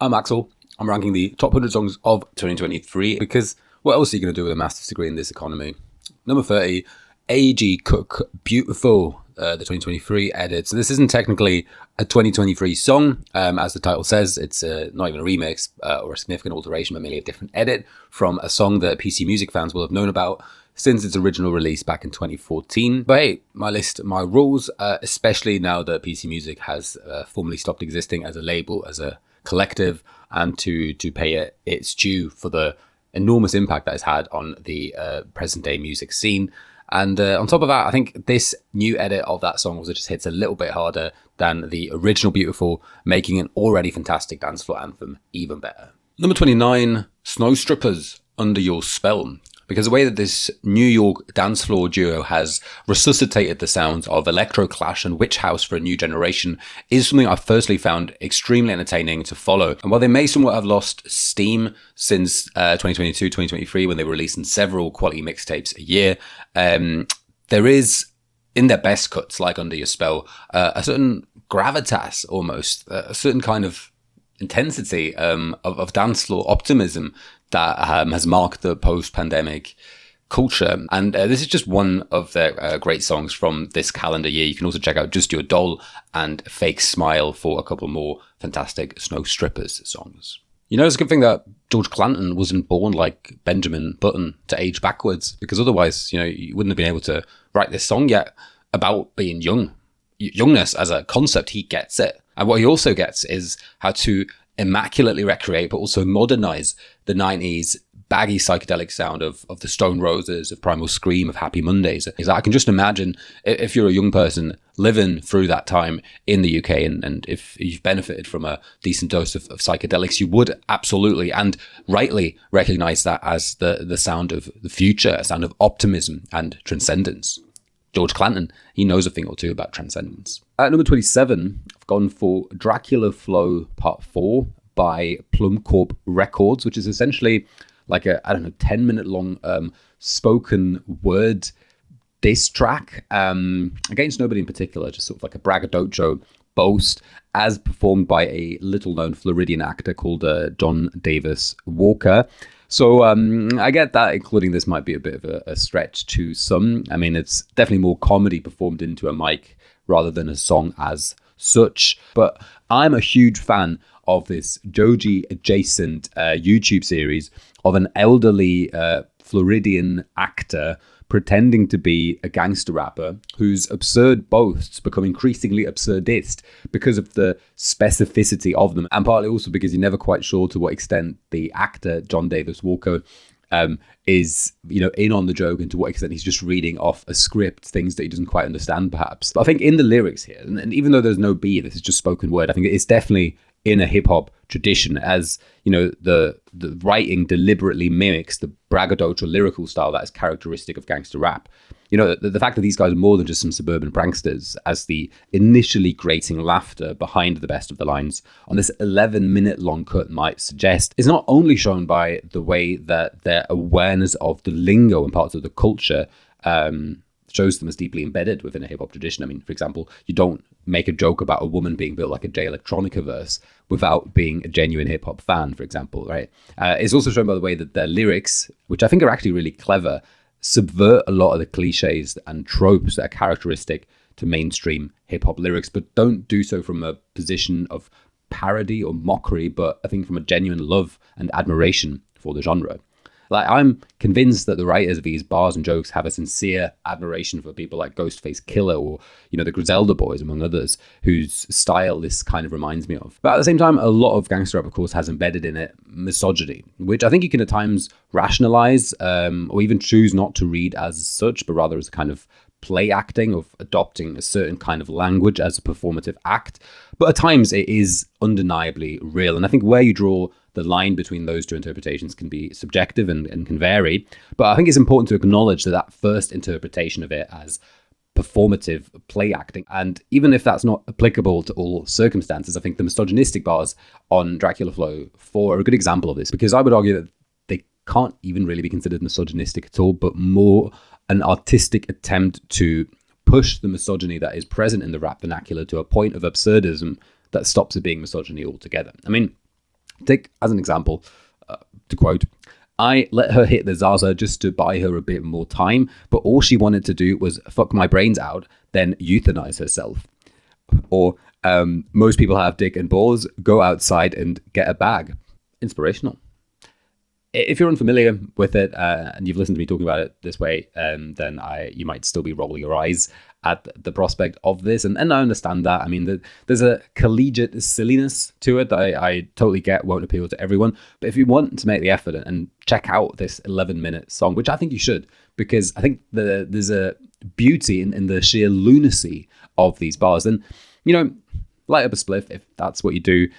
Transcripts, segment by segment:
I'm Axel. I'm ranking the top 100 songs of 2023 because what else are you going to do with a master's degree in this economy? Number 30, A.G. Cook, Beautiful, the 2023 edit. So this isn't technically a 2023 song, as the title says. It's not even a remix or a significant alteration, but merely a different edit from a song that PC music fans will have known about since its original release back in 2014. But hey, my list, my rules, especially now that PC Music has formally stopped existing as a label, as a collective, and to pay it its due for the enormous impact that it's had on the present day music scene. And on top of that, I think this new edit of that song also just hits a little bit harder than the original Beautiful, making an already fantastic dance floor anthem even better. Number 29, Snow Strippers, Under Your Spell. Because the way that this New York dance floor duo has resuscitated the sounds of electro clash and witch house for a new generation is something I've firstly found extremely entertaining to follow. And while they may somewhat have lost steam since 2022, 2023, when they were releasing several quality mixtapes a year, there is, in their best cuts, like Under Your Spell, a certain gravitas almost, a certain kind of intensity of dance floor optimism that has marked the post-pandemic culture. And this is just one of their great songs from this calendar year. You can also check out Just Your Doll and Fake Smile for a couple more fantastic Snow Strippers songs. You know, it's a good thing that George Clanton wasn't born like Benjamin Button to age backwards, because otherwise, you know, you wouldn't have been able to write this song yet about being young. Youngness as a concept, he gets it. And what he also gets is how to immaculately recreate, but also modernize the 90s baggy psychedelic sound of the Stone Roses, of Primal Scream, of Happy Mondays. I can just imagine if you're a young person living through that time in the UK, and if you've benefited from a decent dose of psychedelics, you would absolutely and rightly recognize that as the sound of the future, a sound of optimism and transcendence. George Clanton, he knows a thing or two about transcendence. At number 27, I've gone for Dracula Flow Part 4 by Plummcorp Records, which is essentially like a, 10-minute long spoken word diss track against nobody in particular, just sort of like a braggadocio boast, as performed by a little-known Floridian actor called John Davis Walker. So I get that including this might be a bit of a stretch to some. I mean, it's definitely more comedy performed into a mic rather than a song as such. But I'm a huge fan of this Joji adjacent YouTube series of an elderly Floridian actor pretending to be a gangster rapper whose absurd boasts become increasingly absurdist because of the specificity of them, and partly also because you're never quite sure to what extent the actor John Davis Walker is, you know, in on the joke, and to what extent he's just reading off a script, things that he doesn't quite understand perhaps. But I think in the lyrics here, and even though there's no beat, this is just spoken word, I think it's definitely in a hip-hop tradition, as you know, the writing deliberately mimics the braggadocio lyrical style that is characteristic of gangster rap. You know, the fact that these guys are more than just some suburban pranksters, as the initially grating laughter behind the best of the lines on this 11-minute long cut might suggest, is not only shown by the way that their awareness of the lingo and parts of the culture shows them as deeply embedded within a hip-hop tradition. I mean, for example, you don't make a joke about a woman being built like a Jay Electronica verse without being a genuine hip-hop fan, for example, right? It's also shown by the way that their lyrics, which I think are actually really clever, subvert a lot of the cliches and tropes that are characteristic to mainstream hip-hop lyrics, but don't do so from a position of parody or mockery, but I think from a genuine love and admiration for the genre. Like, I'm convinced that the writers of these bars and jokes have a sincere admiration for people like Ghostface Killah or, you know, the Griselda Boys, among others, whose style this kind of reminds me of. But at the same time, a lot of gangster rap, of course, has embedded in it misogyny, which I think you can at times rationalize or even choose not to read as such, but rather as a kind of play acting of adopting a certain kind of language as a performative act. But at times it is undeniably real. And I think where you draw the line between those two interpretations can be subjective and can vary. But I think it's important to acknowledge that first interpretation of it as performative play acting, and even if that's not applicable to all circumstances, I think the misogynistic bars on Dracula Flow 4 are a good example of this, because I would argue that they can't even really be considered misogynistic at all, but more an artistic attempt to push the misogyny that is present in the rap vernacular to a point of absurdism that stops it being misogyny altogether. I mean, Take as an example, to quote, I let her hit the Zaza just to buy her a bit more time, but all she wanted to do was fuck my brains out, then euthanize herself. Or most people have dick and balls, go outside and get a bag. Inspirational. If you're unfamiliar with it and you've listened to me talking about it this way, then you might still be rolling your eyes at the prospect of this. And I understand that. I mean, there's a collegiate silliness to it that I totally get won't appeal to everyone. But if you want to make the effort and check out this 11-minute song, which I think you should, because I think there's a beauty in the sheer lunacy of these bars. And, light up a spliff if that's what you do.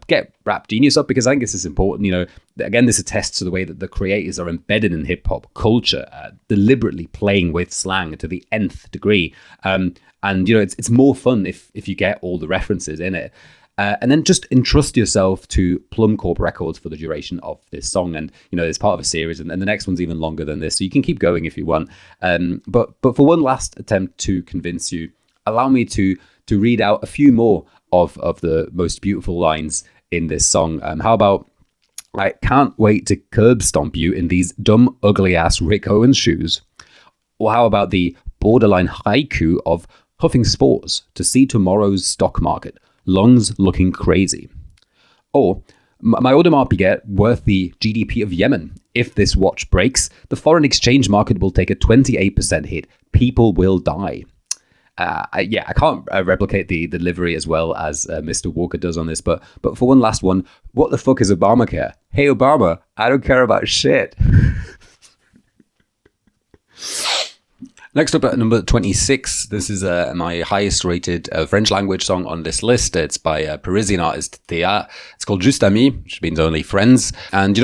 Get Rap Genius up, because I think this is important. Again, this attests to the way that the creators are embedded in hip hop culture, deliberately playing with slang to the nth degree. And it's more fun if you get all the references in it. And then just entrust yourself to Plummcorp Records for the duration of this song. And, it's part of a series, and the next one's even longer than this, so you can keep going if you want. But for one last attempt to convince you, allow me to read out a few more of the most beautiful lines in this song. How about, I can't wait to curb stomp you in these dumb, ugly-ass Rick Owens shoes. Or how about the borderline haiku of huffing spores to see tomorrow's stock market, lungs looking crazy. Or, my Audemars Piguet worth the GDP of Yemen. If this watch breaks, the foreign exchange market will take a 28% hit. People will die. I can't replicate the delivery as well as Mr. Walker does on this, but for one last one, what the fuck is Obamacare? Hey, Obama, I don't care about shit. Next up at number 26, this is my highest rated French language song on this list. It's by Parisian artist Théa. It's called Juste Amis, which means only friends. And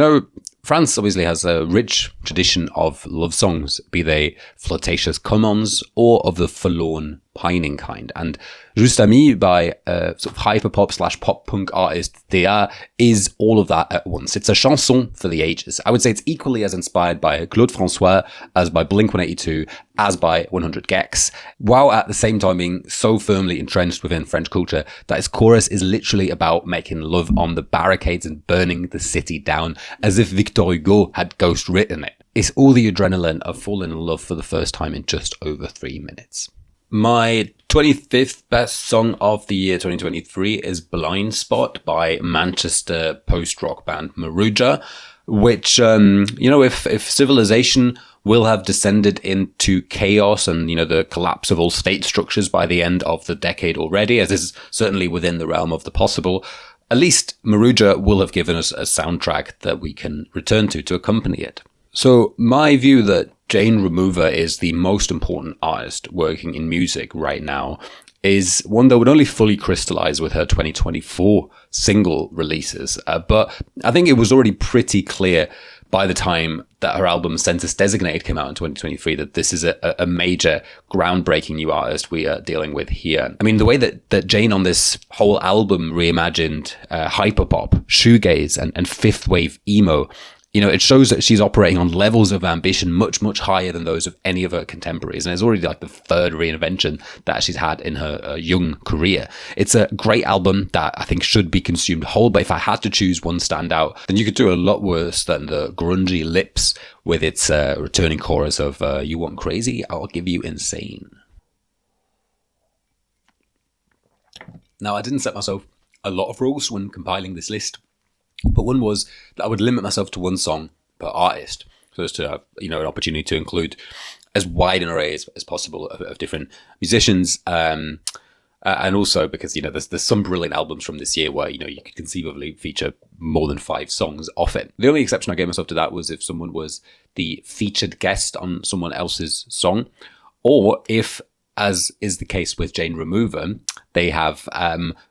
France obviously has a rich tradition of love songs, be they flirtatious come-ons or of the forlorn, pining kind. And Juste Amis by sort of hyperpop / pop punk artist Théa is all of that at once. It's a chanson for the ages. I would say it's equally as inspired by Claude François as by Blink-182, as by 100 Gex, while at the same time being so firmly entrenched within French culture that its chorus is literally about making love on the barricades and burning the city down, as if Victor Hugo had ghost written it. It's all the adrenaline of falling in love for the first time in just over 3 minutes. My 25th best song of the year 2023 is Blind Spot by Manchester post-rock band Maruja, which, if civilization will have descended into chaos and, the collapse of all state structures by the end of the decade already, as is certainly within the realm of the possible, at least Maruja will have given us a soundtrack that we can return to accompany it. So my view that Jane Remover is the most important artist working in music right now is one that would only fully crystallize with her 2024 single releases. But I think it was already pretty clear by the time that her album Census Designated came out in 2023 that this is a major, groundbreaking new artist we are dealing with here. I mean, the way that Jane on this whole album reimagined hyperpop, shoegaze, and fifth wave emo, it shows that she's operating on levels of ambition much, much higher than those of any of her contemporaries. And it's already like the third reinvention that she's had in her young career. It's a great album that I think should be consumed whole. But if I had to choose one standout, then you could do a lot worse than the grungy Lips with its returning chorus of you want crazy, I'll give you insane. Now, I didn't set myself a lot of rules when compiling this list, but one was that I would limit myself to one song per artist, so as to have, an opportunity to include as wide an array as possible of different musicians. And also because, there's some brilliant albums from this year where, you could conceivably feature more than 5 songs off it. The only exception I gave myself to that was if someone was the featured guest on someone else's song, or if, as is the case with Jane Remover, they have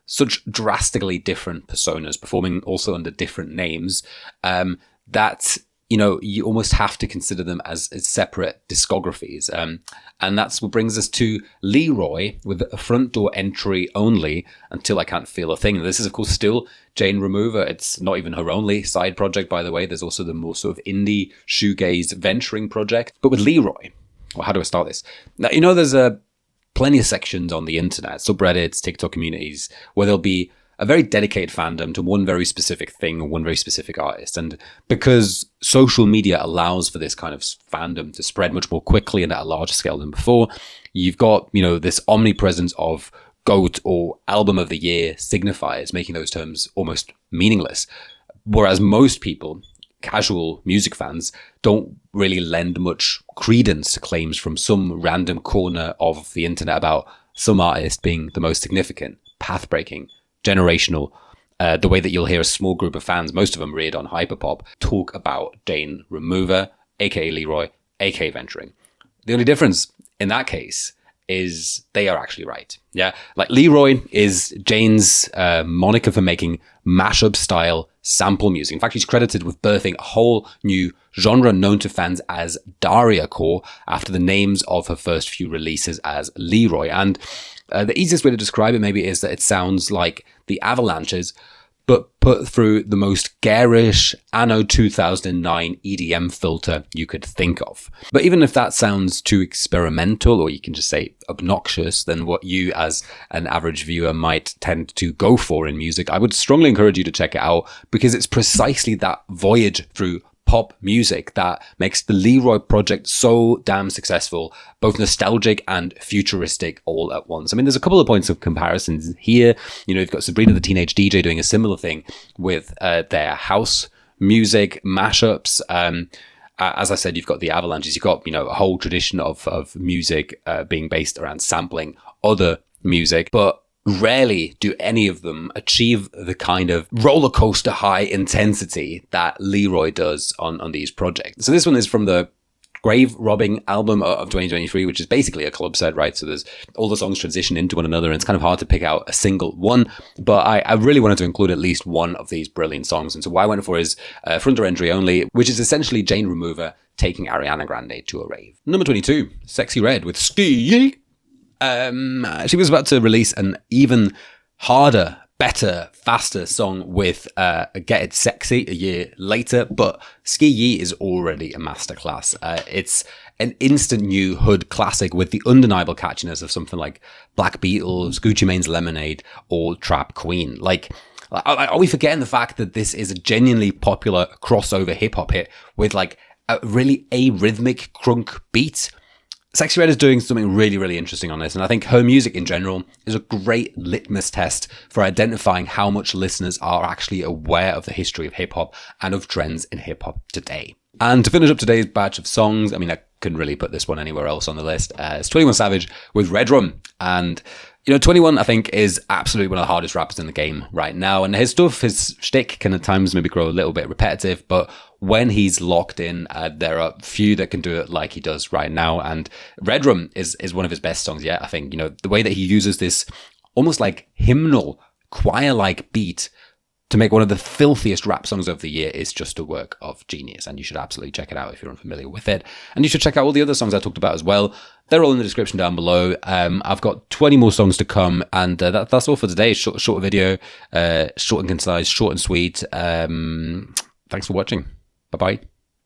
such drastically different personas performing also under different names that, you almost have to consider them as separate discographies. And that's what brings us to Leroy with a front door entry only, Until I Can't Feel a Thing. This is, of course, still Jane Remover. It's not even her only side project, by the way. There's also the more sort of indie shoegaze venturing project. But with Leroy, well, how do I start this? Now, there's plenty of sections on the internet, subreddits, TikTok communities, where there'll be a very dedicated fandom to one very specific thing or one very specific artist. And because social media allows for this kind of fandom to spread much more quickly and at a larger scale than before, you've got, this omnipresence of GOAT or album of the year signifiers, making those terms almost meaningless. Whereas most people, casual music fans, don't really lend much credence to claims from some random corner of the internet about some artist being the most significant, path-breaking, generational. The way that you'll hear a small group of fans, most of them reared on hyperpop, talk about Jane Remover, aka Leroy, aka Venturing. The only difference in that case is they are actually right. Yeah, like Leroy is Jane's moniker for making mashup style sample music. In fact, she's credited with birthing a whole new genre known to fans as Daria core after the names of her first few releases as Leroy. And the easiest way to describe it maybe is that it sounds like the Avalanches, but put through the most garish anno 2009 EDM filter you could think of. But even if that sounds too experimental, or you can just say obnoxious, than what you as an average viewer might tend to go for in music, I would strongly encourage you to check it out, because it's precisely that voyage through pop music that makes the Leroy project so damn successful, both nostalgic and futuristic all at once. I mean, there's a couple of points of comparisons here. You've got Sabrina the Teenage DJ doing a similar thing with their house music mashups. As I said, you've got the Avalanches, you've got, a whole tradition of music being based around sampling other music, but rarely do any of them achieve the kind of roller coaster high intensity that Leroy does on these projects. So this one is from the Grave Robbing album of 2023, which is basically a club set, right? So there's all the songs transition into one another, and it's kind of hard to pick out a single one, but I really wanted to include at least one of these brilliant songs. And so what I went for is Front Door Entry Only, which is essentially Jane Remover taking Ariana Grande to a rave. Number 22, Sexyy Red with SkeeYee. She was about to release an even harder, better, faster song with Get It Sexy a year later, but SkeeYee is already a masterclass. It's an instant new hood classic with the undeniable catchiness of something like Black Beatles, Gucci Mane's Lemonade, or Trap Queen. Like, are we forgetting the fact that this is a genuinely popular crossover hip-hop hit with like a really arrhythmic crunk beat? Sexyy Red is doing something really, really interesting on this, and I think her music in general is a great litmus test for identifying how much listeners are actually aware of the history of hip-hop and of trends in hip-hop today. And to finish up today's batch of songs, I mean, I couldn't really put this one anywhere else on the list. It's 21 Savage with Redrum. And, 21, I think, is absolutely one of the hardest rappers in the game right now. And his stuff, his shtick can at times maybe grow a little bit repetitive, but when he's locked in, there are few that can do it like he does right now. And Redrum is one of his best songs yet, I think. The way that he uses this almost like hymnal, choir-like beat to make one of the filthiest rap songs of the year is just a work of genius, and you should absolutely check it out if you're unfamiliar with it. And you should check out all the other songs I talked about as well. They're all in the description down below. I've got 20 more songs to come, and that's all for today. Short video, short and concise, short and sweet. Thanks for watching. Bye-bye.